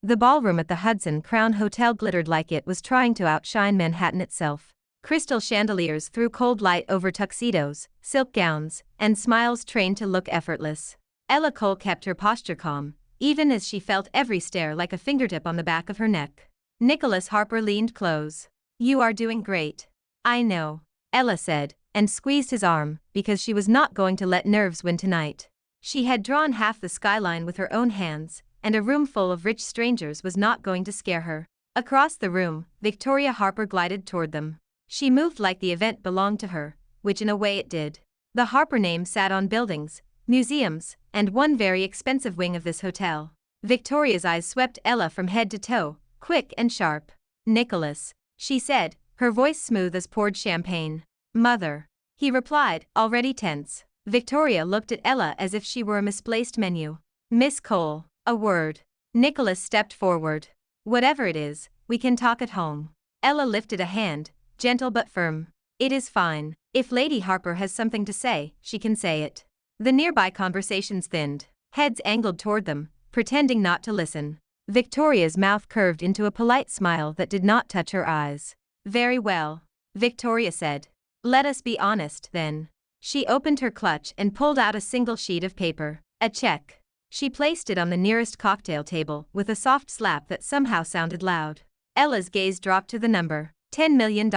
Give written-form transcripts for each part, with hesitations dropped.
The ballroom at the Hudson Crown Hotel glittered like it was trying to outshine Manhattan itself. Crystal chandeliers threw cold light over tuxedos, silk gowns, and smiles trained to look effortless. Ella Cole kept her posture calm, even as she felt every stare like a fingertip on the back of her neck. Nicholas Harper leaned close. "You are doing great." "I know," Ella said, and squeezed his arm, because she was not going to let nerves win tonight. She had drawn half the skyline with her own hands, and a room full of rich strangers was not going to scare her. Across the room, Victoria Harper glided toward them. She moved like the event belonged to her, which in a way it did. The Harper name sat on buildings, museums, and one very expensive wing of this hotel. Victoria's eyes swept Ella from head to toe, quick and sharp. "Nicholas," she said, her voice smooth as poured champagne. "Mother," he replied, already tense. Victoria looked at Ella as if she were a misplaced menu. "Miss Cole, a word." Nicholas stepped forward. "Whatever it is, we can talk at home." Ella lifted a hand, gentle but firm. "It is fine. If Lady Harper has something to say, she can say it." The nearby conversations thinned. Heads angled toward them, pretending not to listen. Victoria's mouth curved into a polite smile that did not touch her eyes. "Very well," Victoria said. "Let us be honest, then." She opened her clutch and pulled out a single sheet of paper, a check. She placed it on the nearest cocktail table with a soft slap that somehow sounded loud. Ella's gaze dropped to the number, $10 million.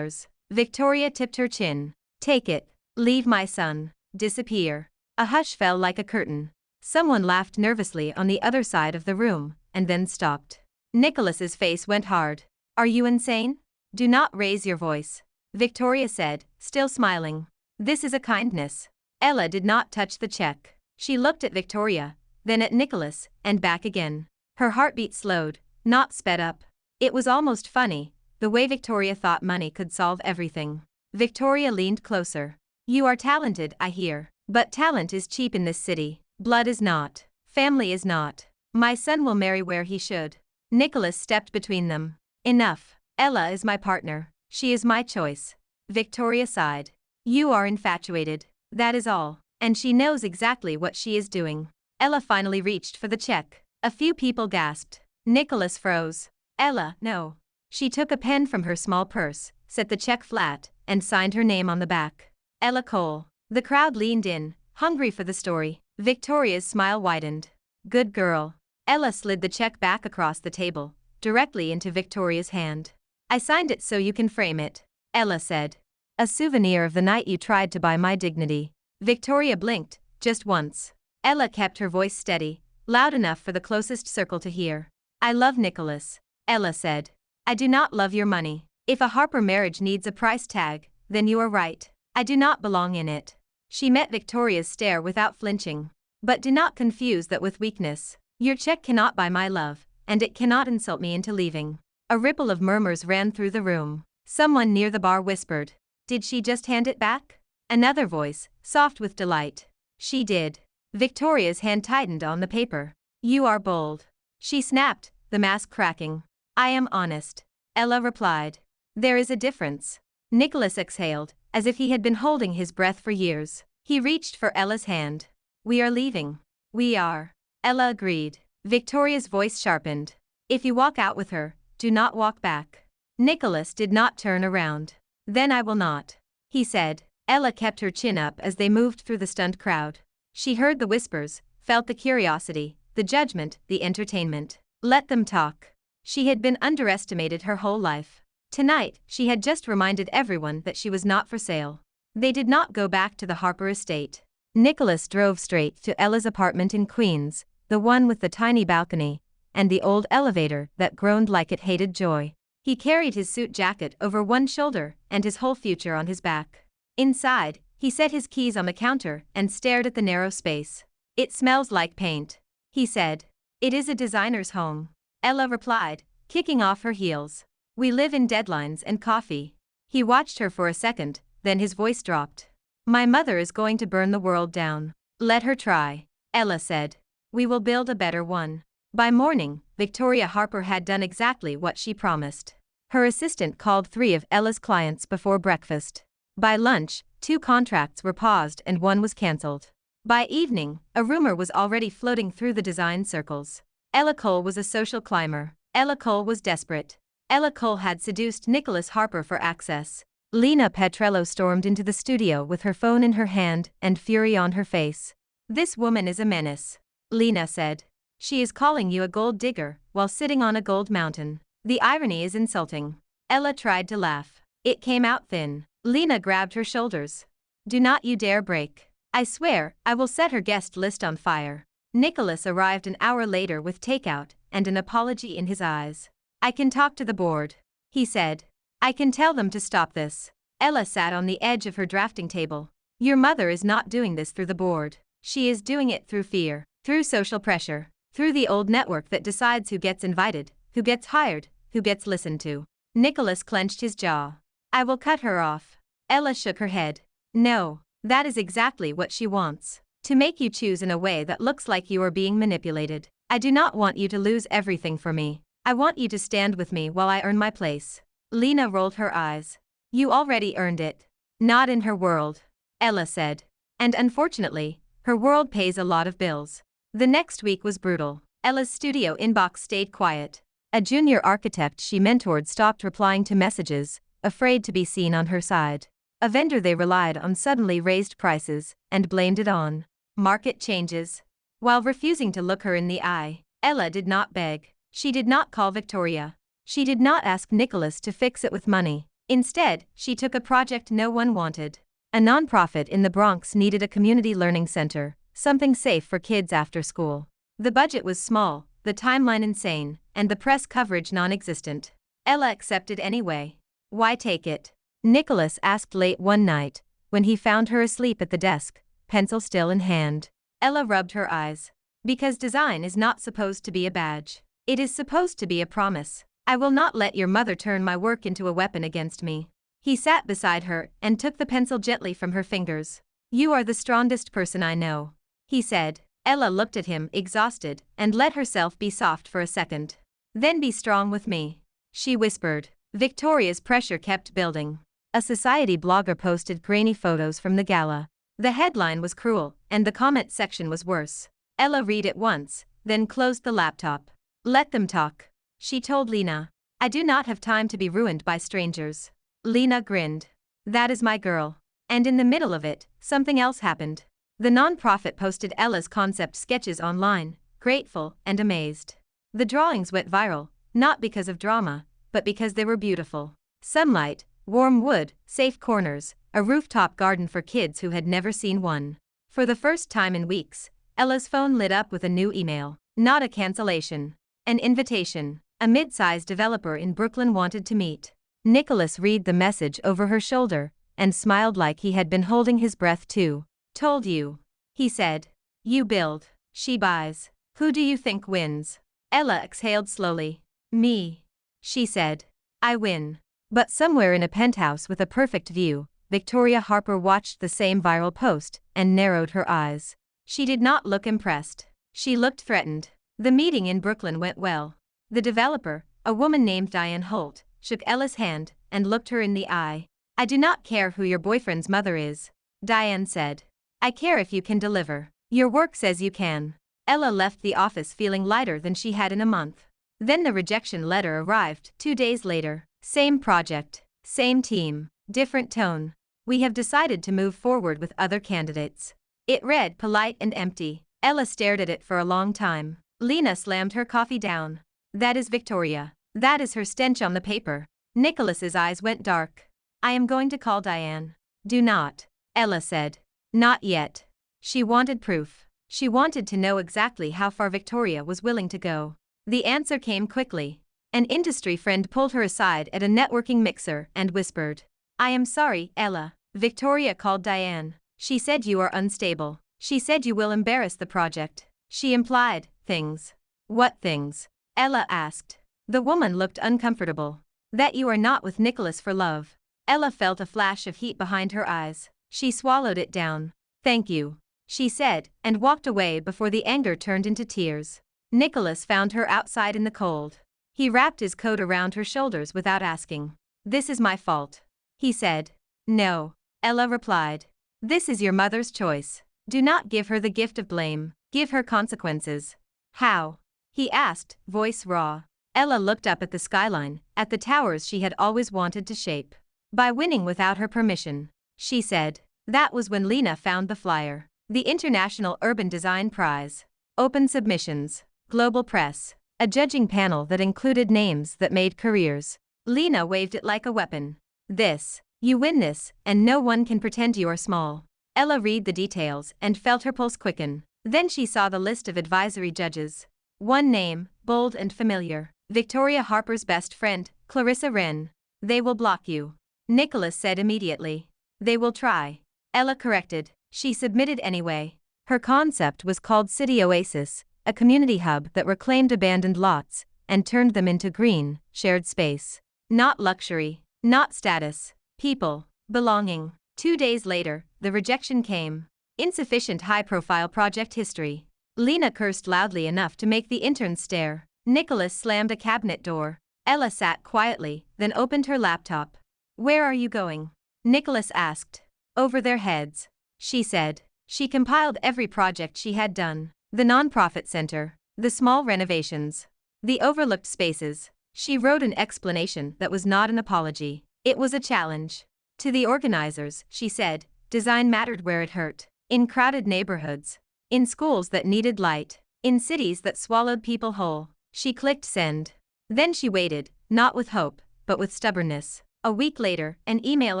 Victoria tipped her chin. "Take it. Leave my son. Disappear." A hush fell like a curtain. Someone laughed nervously on the other side of the room, and then stopped. Nicholas's face went hard. "Are you insane? Do not raise your voice," Victoria said, still smiling. "This is a kindness." Ella did not touch the check. She looked at Victoria, then at Nicholas, and back again. Her heartbeat slowed, not sped up. It was almost funny, the way Victoria thought money could solve everything. Victoria leaned closer. "You are talented, I hear. But talent is cheap in this city. Blood is not. Family is not. My son will marry where he should." Nicholas stepped between them. "Enough. Ella is my partner. She is my choice." Victoria sighed. "You are infatuated. That is all. And she knows exactly what she is doing." Ella finally reached for the check. A few people gasped. Nicholas froze. "Ella, no." She took a pen from her small purse, set the check flat, and signed her name on the back. Ella Cole. The crowd leaned in, hungry for the story. Victoria's smile widened. "Good girl." Ella slid the check back across the table, directly into Victoria's hand. "I signed it so you can frame it," Ella said. "A souvenir of the night you tried to buy my dignity." Victoria blinked, just once. Ella kept her voice steady, loud enough for the closest circle to hear. "I love Nicholas," Ella said. "I do not love your money. If a Harper marriage needs a price tag, then you are right. I do not belong in it." She met Victoria's stare without flinching. "But do not confuse that with weakness. Your check cannot buy my love, and it cannot insult me into leaving." A ripple of murmurs ran through the room. Someone near the bar whispered, "Did she just hand it back?" Another voice, soft with delight. "She did." Victoria's hand tightened on the paper. "You are bold," she snapped, the mask cracking. "I am honest," Ella replied. "There is a difference." Nicholas exhaled, as if he had been holding his breath for years. He reached for Ella's hand. "We are leaving." "We are," Ella agreed. Victoria's voice sharpened. "If you walk out with her, do not walk back." Nicholas did not turn around. "Then I will not," he said. Ella kept her chin up as they moved through the stunned crowd. She heard the whispers, felt the curiosity, the judgment, the entertainment. Let them talk. She had been underestimated her whole life. Tonight, she had just reminded everyone that she was not for sale. They did not go back to the Harper estate. Nicholas drove straight to Ella's apartment in Queens, the one with the tiny balcony, and the old elevator that groaned like it hated joy. He carried his suit jacket over one shoulder and his whole future on his back. Inside, he set his keys on the counter and stared at the narrow space. "It smells like paint," he said. "It is a designer's home," Ella replied, kicking off her heels. "We live in deadlines and coffee." He watched her for a second, then his voice dropped. "My mother is going to burn the world down." "Let her try," Ella said. "We will build a better one." By morning, Victoria Harper had done exactly what she promised. Her assistant called 3 of Ella's clients before breakfast. By lunch, 2 contracts were paused and 1 was cancelled. By evening, a rumor was already floating through the design circles. Ella Cole was a social climber. Ella Cole was desperate. Ella Cole had seduced Nicholas Harper for access. Lena Petrello stormed into the studio with her phone in her hand and fury on her face. "This woman is a menace," Lena said. "She is calling you a gold digger while sitting on a gold mountain. The irony is insulting." Ella tried to laugh. It came out thin. Lena grabbed her shoulders. "Do not you dare break. I swear, I will set her guest list on fire." Nicholas arrived an hour later with takeout and an apology in his eyes. "I can talk to the board," he said. "I can tell them to stop this." Ella sat on the edge of her drafting table. "Your mother is not doing this through the board. She is doing it through fear, through social pressure, through the old network that decides who gets invited, who gets hired, who gets listened to." Nicholas clenched his jaw. "I will cut her off." Ella shook her head. "No, that is exactly what she wants. To make you choose in a way that looks like you are being manipulated. I do not want you to lose everything for me. I want you to stand with me while I earn my place." Lena rolled her eyes. "You already earned it." "Not in her world," Ella said. "And unfortunately, her world pays a lot of bills." The next week was brutal. Ella's studio inbox stayed quiet. A junior architect she mentored stopped replying to messages, afraid to be seen on her side. A vendor they relied on suddenly raised prices and blamed it on market changes. While refusing to look her in the eye, Ella did not beg. She did not call Victoria. She did not ask Nicholas to fix it with money. Instead, she took a project no one wanted. A nonprofit in the Bronx needed a community learning center, something safe for kids after school. The budget was small, the timeline insane, and the press coverage non-existent. Ella accepted anyway. "Why take it?" Nicholas asked late one night, when he found her asleep at the desk, pencil still in hand. Ella rubbed her eyes. "Because design is not supposed to be a badge. It is supposed to be a promise. I will not let your mother turn my work into a weapon against me." He sat beside her and took the pencil gently from her fingers. "You are the strongest person I know," he said. Ella looked at him exhausted and let herself be soft for a second. "Then be strong with me," she whispered. Victoria's pressure kept building. A society blogger posted grainy photos from the gala. The headline was cruel, and the comment section was worse. Ella read it once, then closed the laptop. "Let them talk," she told Lena. "I do not have time to be ruined by strangers." Lena grinned. "That is my girl." And in the middle of it, something else happened. The nonprofit posted Ella's concept sketches online, grateful and amazed. The drawings went viral, not because of drama, but because they were beautiful. Sunlight, warm wood, safe corners, a rooftop garden for kids who had never seen one. For the first time in weeks, Ella's phone lit up with a new email. Not a cancellation. An invitation. A mid-sized developer in Brooklyn wanted to meet. Nicholas read the message over her shoulder and smiled like he had been holding his breath too. "Told you," he said. "You build, she buys. Who do you think wins?" Ella exhaled slowly. "Me," she said. "I win." But somewhere in a penthouse with a perfect view, Victoria Harper watched the same viral post and narrowed her eyes. She did not look impressed. She looked threatened. The meeting in Brooklyn went well. The developer, a woman named Diane Holt, shook Ella's hand and looked her in the eye. "I do not care who your boyfriend's mother is," Diane said. "I care if you can deliver. Your work says you can." Ella left the office feeling lighter than she had in a month. Then the rejection letter arrived 2 days later. "Same project, same team, different tone. We have decided to move forward with other candidates." It read polite and empty. Ella stared at it for a long time. Lena slammed her coffee down. "That is Victoria. That is her stench on the paper." Nicholas's eyes went dark. "I am going to call Diane." "Do not," Ella said. "Not yet." She wanted proof. She wanted to know exactly how far Victoria was willing to go. The answer came quickly. An industry friend pulled her aside at a networking mixer and whispered, "I am sorry, Ella." Victoria called Diane. "She said you are unstable. She said you will embarrass the project. She implied things." "What things?" Ella asked. The woman looked uncomfortable. "That you are not with Nicholas for love." Ella felt a flash of heat behind her eyes. She swallowed it down. "Thank you," she said, and walked away before the anger turned into tears. Nicholas found her outside in the cold. He wrapped his coat around her shoulders without asking. "This is my fault," he said. "No," Ella replied. "This is your mother's choice. Do not give her the gift of blame, give her consequences." "How?" he asked, voice raw. Ella looked up at the skyline, at the towers she had always wanted to shape. By winning without her permission, she said. That was when Lena found the flyer. The International Urban Design Prize. Open submissions. Global press. A judging panel that included names that made careers. Lena waved it like a weapon. This. You win this, and no one can pretend you are small. Ella read the details and felt her pulse quicken. Then she saw the list of advisory judges. One name, bold and familiar. Victoria Harper's best friend, Clarissa Wren. They will block you. Nicholas said immediately. They will try. Ella corrected. She submitted anyway. Her concept was called City Oasis, a community hub that reclaimed abandoned lots and turned them into green, shared space. Not luxury, not status, people, belonging. 2 days later, the rejection came. Insufficient high-profile project history. Lena cursed loudly enough to make the interns stare. Nicholas slammed a cabinet door. Ella sat quietly, then opened her laptop. Where are you going? Nicholas asked. Over their heads, she said. She compiled every project she had done. The nonprofit center, the small renovations, the overlooked spaces. She wrote an explanation that was not an apology. It was a challenge. To the organizers, she said, design mattered where it hurt. In crowded neighborhoods. In schools that needed light. In cities that swallowed people whole. She clicked send. Then she waited, not with hope, but with stubbornness. A week later, an email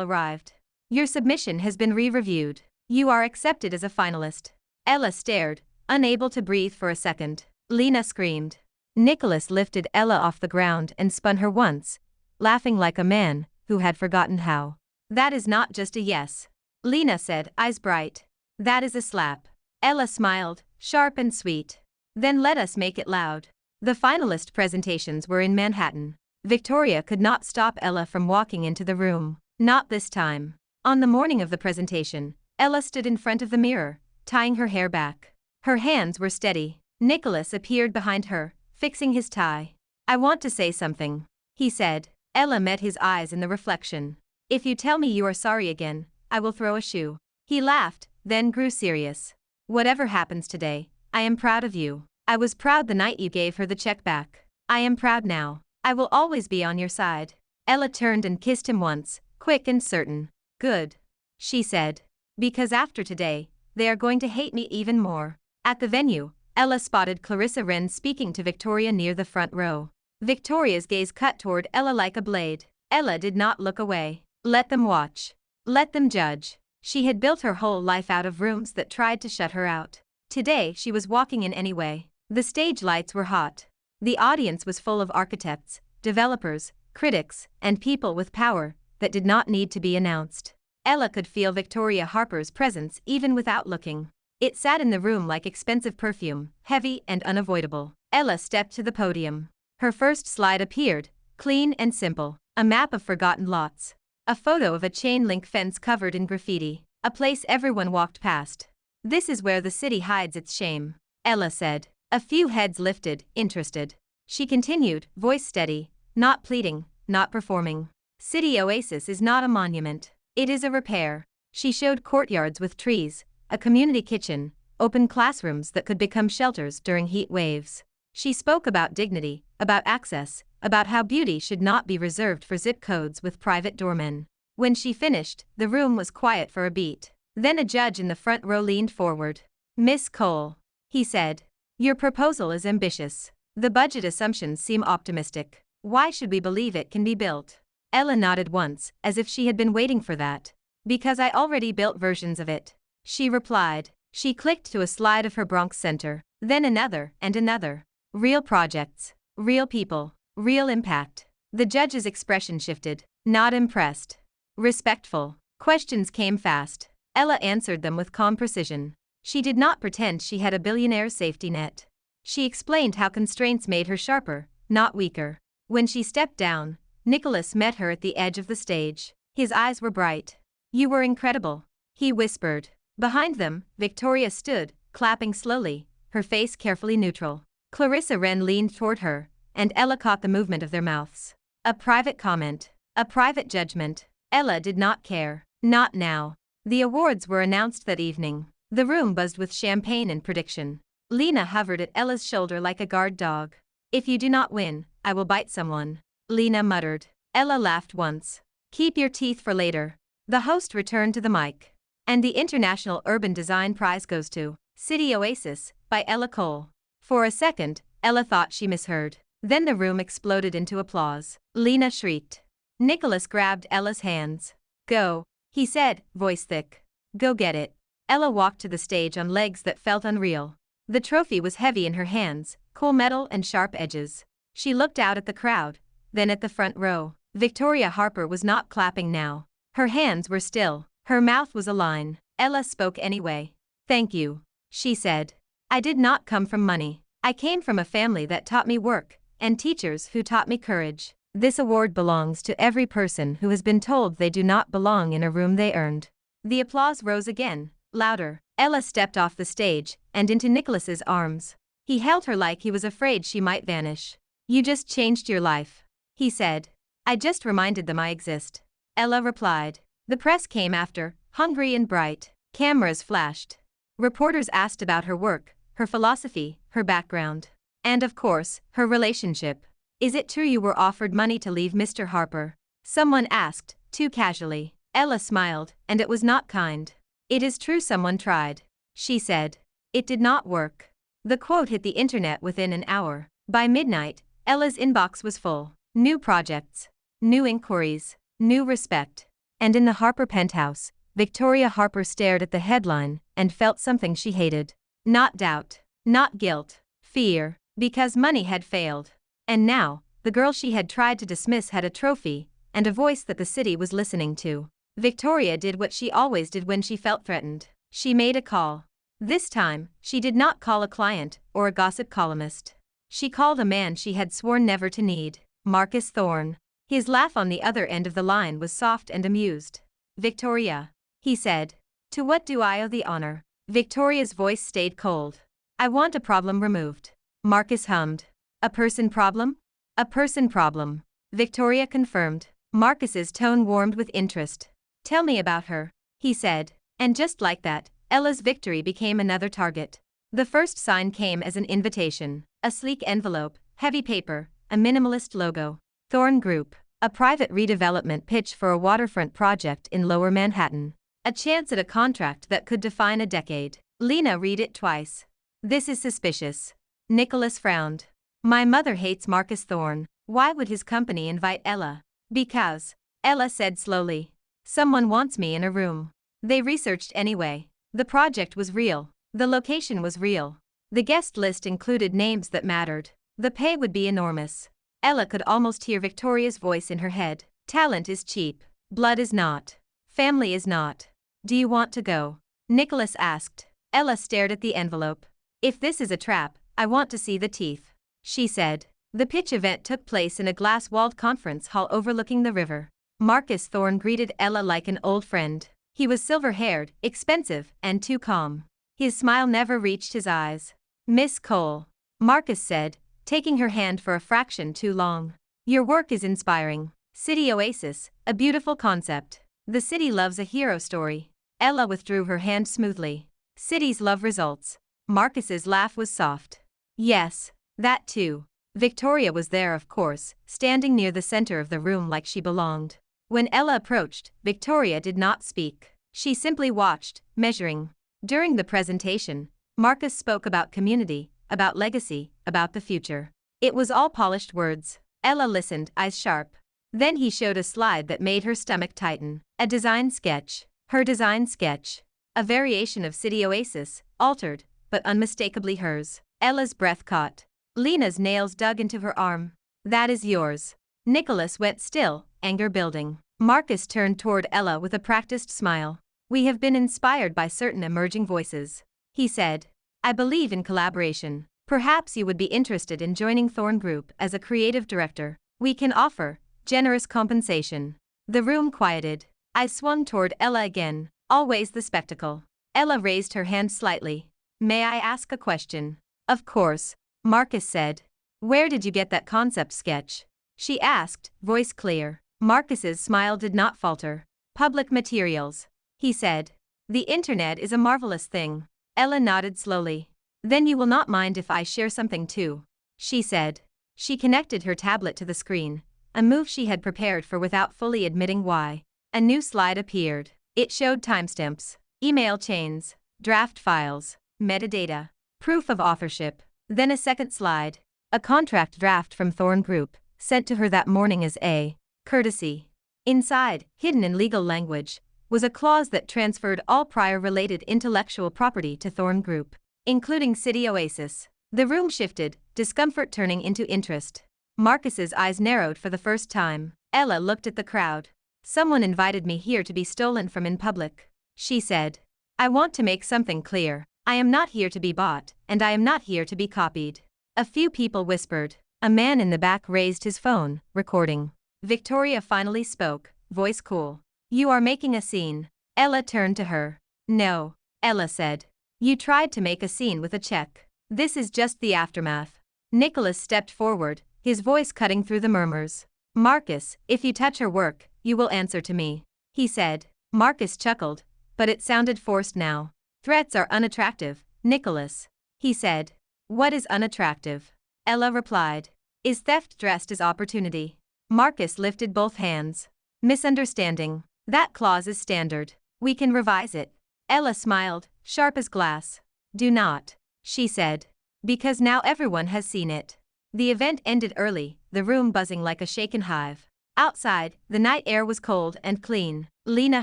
arrived. Your submission has been re-reviewed. You are accepted as a finalist. Ella stared, unable to breathe for a second. Lena screamed. Nicholas lifted Ella off the ground and spun her once, laughing like a man who had forgotten how. That is not just a yes. Lena said, eyes bright. That is a slap. Ella smiled, sharp and sweet. Then let us make it loud. The finalist presentations were in Manhattan. Victoria could not stop Ella from walking into the room. Not this time. On the morning of the presentation, Ella stood in front of the mirror, tying her hair back. Her hands were steady. Nicholas appeared behind her, fixing his tie. I want to say something, he said. Ella met his eyes in the reflection. If you tell me you are sorry again, I will throw a shoe. He laughed, then grew serious. Whatever happens today, I am proud of you. I was proud the night you gave her the check back. I am proud now. I will always be on your side. Ella turned and kissed him once, quick and certain. Good, she said. Because after today, they are going to hate me even more. At the venue, Ella spotted Clarissa Wren speaking to Victoria near the front row. Victoria's gaze cut toward Ella like a blade. Ella did not look away. Let them watch. Let them judge. She had built her whole life out of rooms that tried to shut her out. Today she was walking in anyway. The stage lights were hot. The audience was full of architects, developers, critics, and people with power that did not need to be announced. Ella could feel Victoria Harper's presence even without looking. It sat in the room like expensive perfume, heavy and unavoidable. Ella stepped to the podium. Her first slide appeared, clean and simple. A map of forgotten lots. A photo of a chain-link fence covered in graffiti. A place everyone walked past. This is where the city hides its shame, Ella said. A few heads lifted, interested. She continued, voice steady, not pleading, not performing. City Oasis is not a monument. It is a repair. She showed courtyards with trees, a community kitchen, open classrooms that could become shelters during heat waves. She spoke about dignity, about access, about how beauty should not be reserved for zip codes with private doormen. When she finished, the room was quiet for a beat. Then a judge in the front row leaned forward. Miss Cole, he said. Your proposal is ambitious. The budget assumptions seem optimistic. Why should we believe it can be built? Ella nodded once, as if she had been waiting for that. Because I already built versions of it, she replied. She clicked to a slide of her Bronx Center, then another and another. Real projects, real people, real impact. The judge's expression shifted. Not impressed. Respectful. Questions came fast. Ella answered them with calm precision. She did not pretend she had a billionaire safety net. She explained how constraints made her sharper, not weaker. When she stepped down, Nicholas met her at the edge of the stage. His eyes were bright. You were incredible, he whispered. Behind them, Victoria stood, clapping slowly, her face carefully neutral. Clarissa Wren leaned toward her, and Ella caught the movement of their mouths. A private comment. A private judgment. Ella did not care. Not now. The awards were announced that evening. The room buzzed with champagne and prediction. Lena hovered at Ella's shoulder like a guard dog. If you do not win, I will bite someone, Lena muttered. Ella laughed once. Keep your teeth for later. The host returned to the mic. And the International Urban Design Prize goes to City Oasis by Ella Cole. For a second, Ella thought she misheard. Then the room exploded into applause. Lena shrieked. Nicholas grabbed Ella's hands. Go, he said, voice thick. Go get it. Ella walked to the stage on legs that felt unreal. The trophy was heavy in her hands, cool metal and sharp edges. She looked out at the crowd, then at the front row. Victoria Harper was not clapping now. Her hands were still. Her mouth was a line. Ella spoke anyway. Thank you, she said. I did not come from money. I came from a family that taught me work, and teachers who taught me courage. This award belongs to every person who has been told they do not belong in a room they earned. The applause rose again, louder. Ella stepped off the stage and into Nicholas's arms. He held her like he was afraid she might vanish. You just changed your life, he said. I just reminded them I exist. Ella replied. The press came after, hungry and bright. Cameras flashed. Reporters asked about her work, her philosophy, her background. And of course, her relationship. Is it true you were offered money to leave Mr. Harper? Someone asked, too casually. Ella smiled, and it was not kind. It is true someone tried, she said. It did not work. The quote hit the internet within an hour. By midnight, Ella's inbox was full. New projects, new inquiries, new respect. And in the Harper penthouse, Victoria Harper stared at the headline and felt something she hated. Not doubt, not guilt, fear, because money had failed. And now, the girl she had tried to dismiss had a trophy and a voice that the city was listening to. Victoria did what she always did when she felt threatened. She made a call. This time, she did not call a client or a gossip columnist. She called a man she had sworn never to need, Marcus Thorne. His laugh on the other end of the line was soft and amused. Victoria, he said. To what do I owe the honor? Victoria's voice stayed cold. I want a problem removed. Marcus hummed. A person problem? A person problem, Victoria confirmed. Marcus's tone warmed with interest. Tell me about her, he said. And just like that, Ella's victory became another target. The first sign came as an invitation. A sleek envelope, heavy paper, a minimalist logo. Thorne Group. A private redevelopment pitch for a waterfront project in Lower Manhattan. A chance at a contract that could define a decade. Lena read it twice. This is suspicious. Nicholas frowned. My mother hates Marcus Thorne. Why would his company invite Ella? Because, Ella said slowly. Someone wants me in a room. They researched anyway. The project was real. The location was real. The guest list included names that mattered. The pay would be enormous. Ella could almost hear Victoria's voice in her head. Talent is cheap. Blood is not. Family is not. Do you want to go? Nicholas asked. Ella stared at the envelope. If this is a trap, I want to see the teeth, she said. The pitch event took place in a glass-walled conference hall overlooking the river. Marcus Thorne greeted Ella like an old friend. He was silver-haired, expensive, and too calm. His smile never reached his eyes. Miss Cole, Marcus said, taking her hand for a fraction too long. Your work is inspiring. City Oasis, a beautiful concept. The city loves a hero story. Ella withdrew her hand smoothly. Cities love results. Marcus's laugh was soft. Yes, that too. Victoria was there, of course, standing near the center of the room like she belonged. When Ella approached, Victoria did not speak. She simply watched, measuring. During the presentation, Marcus spoke about community, about legacy, about the future. It was all polished words. Ella listened, eyes sharp. Then he showed a slide that made her stomach tighten. A design sketch. Her design sketch. A variation of City Oasis, altered, but unmistakably hers. Ella's breath caught. Lena's nails dug into her arm. That is yours. Nicholas went still, anger building. Marcus turned toward Ella with a practiced smile. We have been inspired by certain emerging voices, he said. I believe in collaboration. Perhaps you would be interested in joining Thorne Group as a creative director. We can offer generous compensation. The room quieted. I swung toward Ella again. Always the spectacle. Ella raised her hand slightly. May I ask a question? Of course, Marcus said. Where did you get that concept sketch? She asked, voice clear. Marcus's smile did not falter. Public materials, he said. The internet is a marvelous thing. Ella nodded slowly. Then you will not mind if I share something too, she said. She connected her tablet to the screen, a move she had prepared for without fully admitting why. A new slide appeared. It showed timestamps, email chains, draft files, metadata, proof of authorship. Then a second slide, a contract draft from Thorn Group, sent to her that morning as a courtesy. Inside, hidden in legal language, was a clause that transferred all prior related intellectual property to Thorn Group, including City Oasis. The room shifted, discomfort turning into interest. Marcus's eyes narrowed for the first time. Ella looked at the crowd. Someone invited me here to be stolen from in public, she said. I want to make something clear. I am not here to be bought, and I am not here to be copied. A few people whispered. A man in the back raised his phone, recording. Victoria finally spoke, voice cool. You are making a scene. Ella turned to her. No, Ella said. You tried to make a scene with a check. This is just the aftermath. Nicholas stepped forward, his voice cutting through the murmurs. Marcus, if you touch her work, you will answer to me, he said. Marcus chuckled, but it sounded forced now. Threats are unattractive, Nicholas, he said. What is unattractive? Ella replied. Is theft dressed as opportunity? Marcus lifted both hands. Misunderstanding. That clause is standard. We can revise it. Ella smiled, sharp as glass. Do not, she said. Because now everyone has seen it. The event ended early, the room buzzing like a shaken hive. Outside, the night air was cold and clean. Lena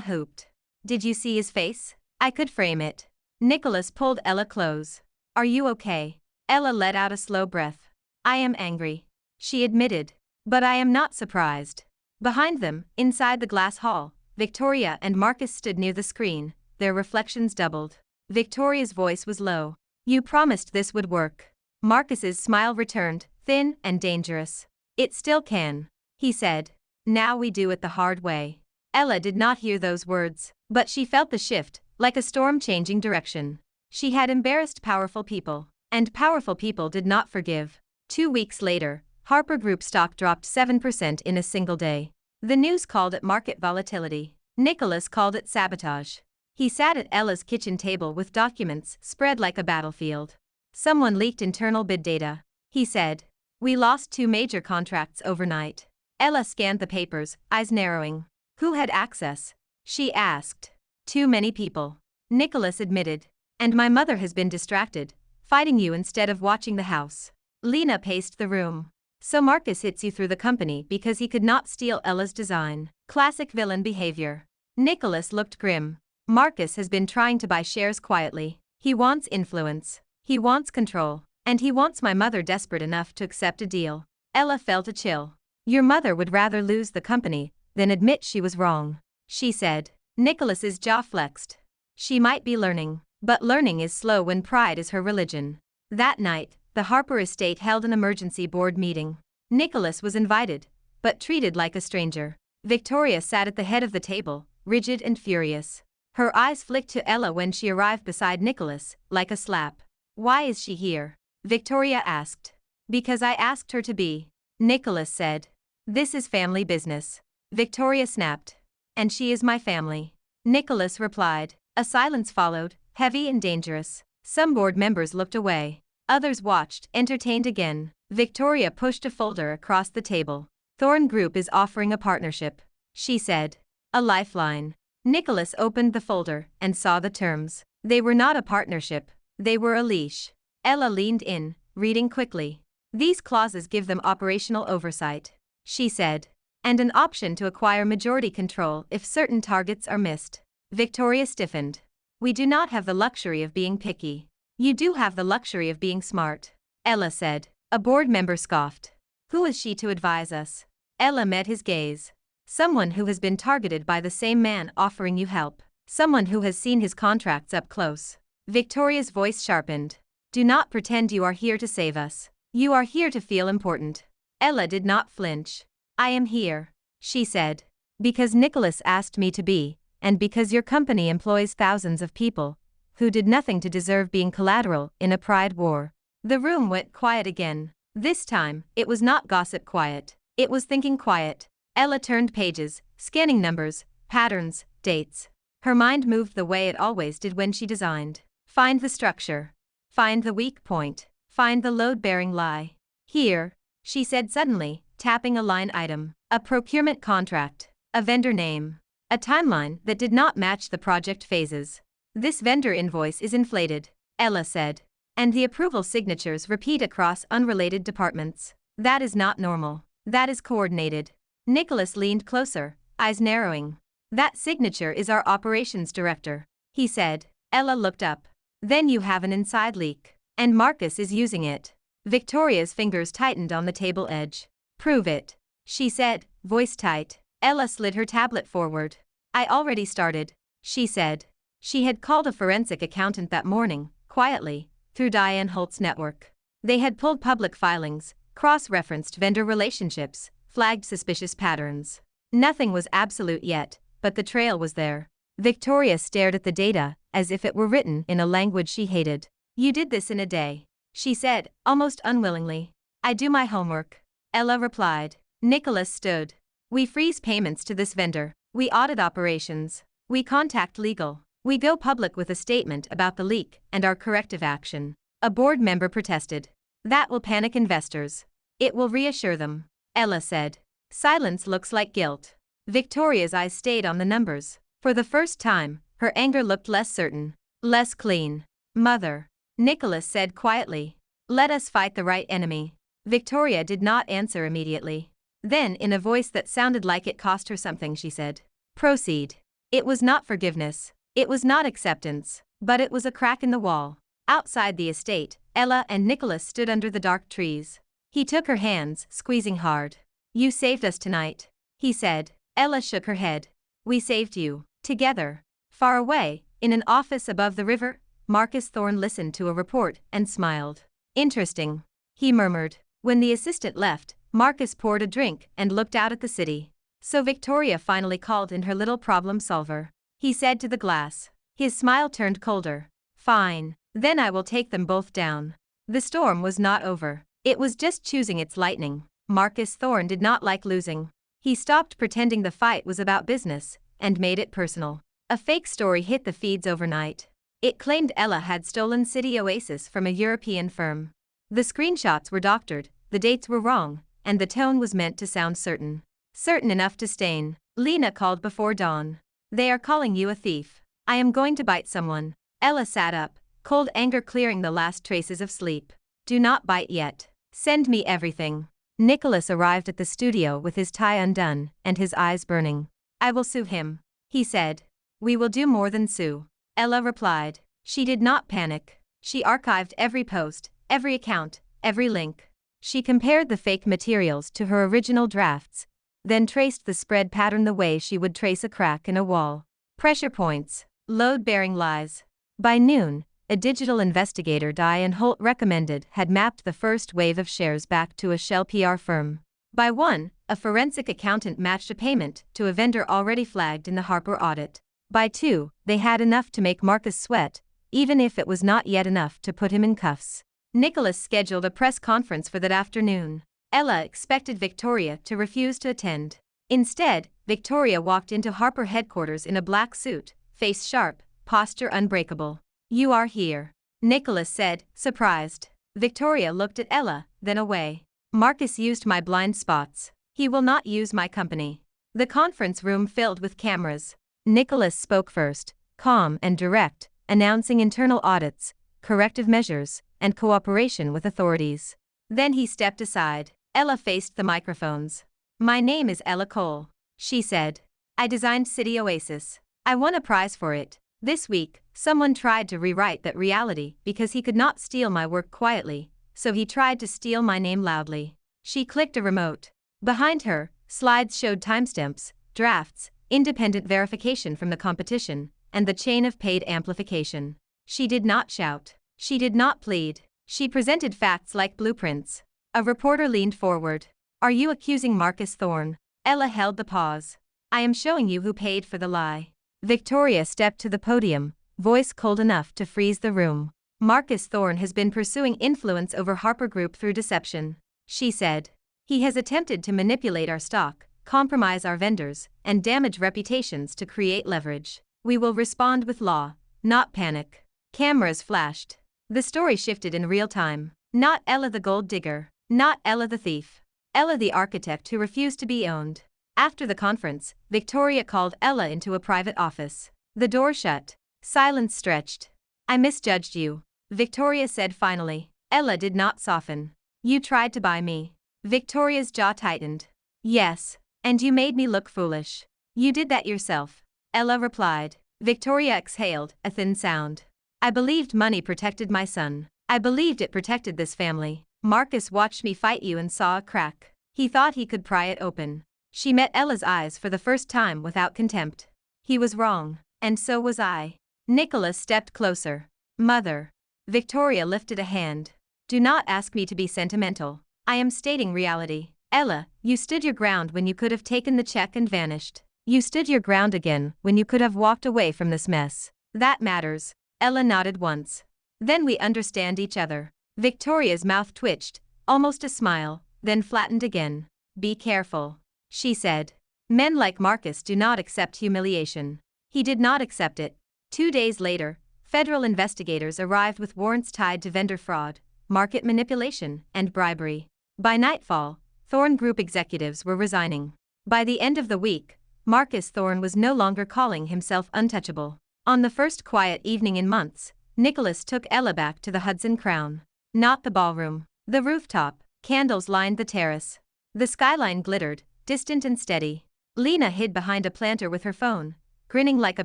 hooped. Did you see his face? I could frame it. Nicholas pulled Ella close. Are you okay? Ella let out a slow breath. I am angry, she admitted. But I am not surprised. Behind them, inside the glass hall, Victoria and Marcus stood near the screen, their reflections doubled. Victoria's voice was low. You promised this would work. Marcus's smile returned, thin and dangerous. It still can, he said. Now we do it the hard way. Ella did not hear those words, but she felt the shift, like a storm changing direction. She had embarrassed powerful people, and powerful people did not forgive. 2 weeks later, Harper Group stock dropped 7% in a single day. The news called it market volatility. Nicholas called it sabotage. He sat at Ella's kitchen table with documents spread like a battlefield. Someone leaked internal bid data, he said. We lost 2 major contracts overnight. Ella scanned the papers, eyes narrowing. Who had access? She asked. Too many people, Nicholas admitted. And my mother has been distracted, fighting you instead of watching the house. Lena paced the room. So Marcus hits you through the company because he could not steal Ella's design. Classic villain behavior. Nicholas looked grim. Marcus has been trying to buy shares quietly. He wants influence. He wants control. And he wants my mother desperate enough to accept a deal. Ella felt a chill. Your mother would rather lose the company than admit she was wrong, she said. Nicholas's jaw flexed. She might be learning, but learning is slow when pride is her religion. That night, the Harper estate held an emergency board meeting. Nicholas was invited, but treated like a stranger. Victoria sat at the head of the table, rigid and furious. Her eyes flicked to Ella when she arrived beside Nicholas, like a slap. Why is she here? Victoria asked. Because I asked her to be, Nicholas said. This is family business. Victoria snapped. And she is my family. Nicholas replied. A silence followed, heavy and dangerous. Some board members looked away. Others watched, entertained again. Victoria pushed a folder across the table. Thorn Group is offering a partnership, she said. A lifeline. Nicholas opened the folder and saw the terms. They were not a partnership. They were a leash. Ella leaned in, reading quickly. These clauses give them operational oversight, she said. And an option to acquire majority control if certain targets are missed. Victoria stiffened. We do not have the luxury of being picky. You do have the luxury of being smart, Ella said. A board member scoffed. Who is she to advise us? Ella met his gaze. Someone who has been targeted by the same man offering you help. Someone who has seen his contracts up close. Victoria's voice sharpened. Do not pretend you are here to save us. You are here to feel important. Ella did not flinch. I am here, she said. Because Nicholas asked me to be, and because your company employs thousands of people who did nothing to deserve being collateral in a pride war. The room went quiet again. This time, it was not gossip quiet. It was thinking quiet. Ella turned pages, scanning numbers, patterns, dates. Her mind moved the way it always did when she designed. Find the structure. Find the weak point. Find the load-bearing lie. Here, she said suddenly, tapping a line item. A procurement contract. A vendor name. A timeline that did not match the project phases. This vendor invoice is inflated, Ella said. And the approval signatures repeat across unrelated departments. That is not normal. That is coordinated. Nicholas leaned closer, eyes narrowing. That signature is our operations director, he said. Ella looked up. Then you have an inside leak. And Marcus is using it. Victoria's fingers tightened on the table edge. Prove it, she said, voice tight. Ella slid her tablet forward. I already started, she said. She had called a forensic accountant that morning, quietly, through Diane Holt's network. They had pulled public filings, cross-referenced vendor relationships, flagged suspicious patterns. Nothing was absolute yet, but the trail was there. Victoria stared at the data, as if it were written in a language she hated. You did this in a day, she said, almost unwillingly. I do my homework, Ella replied. Nicholas stood. We freeze payments to this vendor. We audit operations. We contact legal. We go public with a statement about the leak and our corrective action. A board member protested. That will panic investors. It will reassure them, Ella said. Silence looks like guilt. Victoria's eyes stayed on the numbers. For the first time, her anger looked less certain, less clean. Mother, Nicholas said quietly. Let us fight the right enemy. Victoria did not answer immediately. Then, in a voice that sounded like it cost her something, she said, proceed. It was not forgiveness. It was not acceptance. But it was a crack in the wall. Outside the estate, Ella and Nicholas stood under the dark trees. He took her hands, squeezing hard. You saved us tonight, he said. Ella shook her head. We saved you. Together. Far away, in an office above the river, Marcus Thorne listened to a report and smiled. Interesting, he murmured. When the assistant left, Marcus poured a drink and looked out at the city. So Victoria finally called in her little problem solver, he said to the glass. His smile turned colder. Fine, then I will take them both down. The storm was not over. It was just choosing its lightning. Marcus Thorne did not like losing. He stopped pretending the fight was about business and made it personal. A fake story hit the feeds overnight. It claimed Ella had stolen City Oasis from a European firm. The screenshots were doctored, the dates were wrong, and the tone was meant to sound certain. Certain enough to stain. Lena called before dawn. They are calling you a thief. I am going to bite someone. Ella sat up, cold anger clearing the last traces of sleep. Do not bite yet. Send me everything. Nicholas arrived at the studio with his tie undone and his eyes burning. I will sue him, he said. We will do more than sue, Ella replied. She did not panic. She archived every post, every account, every link. She compared the fake materials to her original drafts, then traced the spread pattern the way she would trace a crack in a wall. Pressure points, load-bearing lies. By noon, a digital investigator Diane Holt recommended had mapped the first wave of shares back to a shell PR firm. By 1, a forensic accountant matched a payment to a vendor already flagged in the Harper audit. By 2, they had enough to make Marcus sweat, even if it was not yet enough to put him in cuffs. Nicholas scheduled a press conference for that afternoon. Ella expected Victoria to refuse to attend. Instead, Victoria walked into Harper headquarters in a black suit, face sharp, posture unbreakable. You are here, Nicholas said, surprised. Victoria looked at Ella, then away. Marcus used my blind spots. He will not use my company. The conference room filled with cameras. Nicholas spoke first, calm and direct, announcing internal audits, corrective measures, and cooperation with authorities. Then he stepped aside. Ella faced the microphones. My name is Ella Cole, she said. I designed City Oasis. I won a prize for it. This week, someone tried to rewrite that reality because he could not steal my work quietly, so he tried to steal my name loudly. She clicked a remote. Behind her, slides showed timestamps, drafts, independent verification from the competition, and the chain of paid amplification. She did not shout. She did not plead. She presented facts like blueprints. A reporter leaned forward. Are you accusing Marcus Thorne? Ella held the pause. I am showing you who paid for the lie. Victoria stepped to the podium, voice cold enough to freeze the room. Marcus Thorne has been pursuing influence over Harper Group through deception, she said. He has attempted to manipulate our stock, compromise our vendors, and damage reputations to create leverage. We will respond with law, not panic. Cameras flashed. The story shifted in real time. Not Ella the gold digger. Not Ella the thief. Ella the architect who refused to be owned. After the conference, Victoria called Ella into a private office. The door shut. Silence stretched. I misjudged you, Victoria said finally. Ella did not soften. You tried to buy me. Victoria's jaw tightened. Yes. And you made me look foolish. You did that yourself, Ella replied. Victoria exhaled, a thin sound. I believed money protected my son. I believed it protected this family. Marcus watched me fight you and saw a crack. He thought he could pry it open. She met Ella's eyes for the first time without contempt. He was wrong, and so was I. Nicholas stepped closer. Mother. Victoria lifted a hand. Do not ask me to be sentimental. I am stating reality. Ella, you stood your ground when you could have taken the check and vanished. You stood your ground again when you could have walked away from this mess. That matters. Ella nodded once. Then we understand each other. Victoria's mouth twitched, almost a smile, then flattened again. Be careful, she said. Men like Marcus do not accept humiliation. He did not accept it. 2 days later, federal investigators arrived with warrants tied to vendor fraud, market manipulation, and bribery. By nightfall, Thorne Group executives were resigning. By the end of the week, Marcus Thorne was no longer calling himself untouchable. On the first quiet evening in months, Nicholas took Ella back to the Hudson Crown. Not the ballroom. The rooftop. Candles lined the terrace. The skyline glittered, distant and steady. Lena hid behind a planter with her phone, grinning like a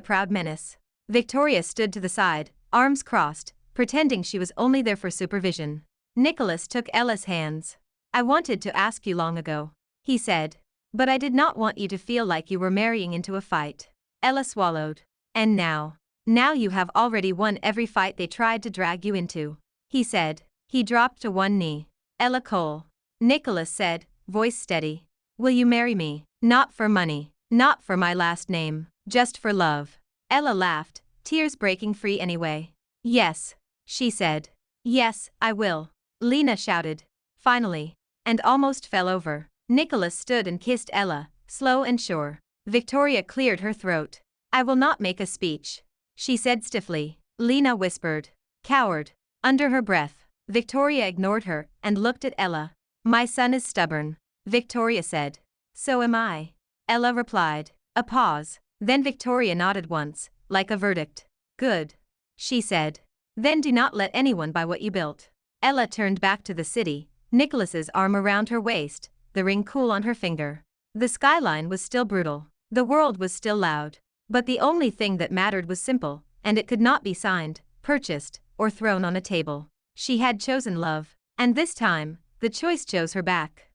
proud menace. Victoria stood to the side, arms crossed, pretending she was only there for supervision. Nicholas took Ella's hands. I wanted to ask you long ago, he said. But I did not want you to feel like you were marrying into a fight. Ella swallowed. And now? Now you have already won every fight they tried to drag you into, he said. He dropped to one knee. Ella Cole. Nicholas said, voice steady. Will you marry me? Not for money. Not for my last name. Just for love. Ella laughed, tears breaking free anyway. Yes, she said. Yes, I will. Lena shouted. Finally. And almost fell over. Nicholas stood and kissed Ella, slow and sure. Victoria cleared her throat. I will not make a speech, she said stiffly. Lena whispered. Coward. Under her breath, Victoria ignored her and looked at Ella. My son is stubborn, Victoria said. So am I, Ella replied. A pause. Then Victoria nodded once, like a verdict. Good, she said. Then do not let anyone buy what you built. Ella turned back to the city, Nicholas's arm around her waist, the ring cool on her finger. The skyline was still brutal. The world was still loud. But the only thing that mattered was simple, and it could not be signed, purchased, or thrown on a table. She had chosen love, and this time, the choice chose her back.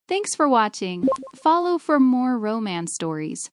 Thanks for watching. Follow for more romance stories.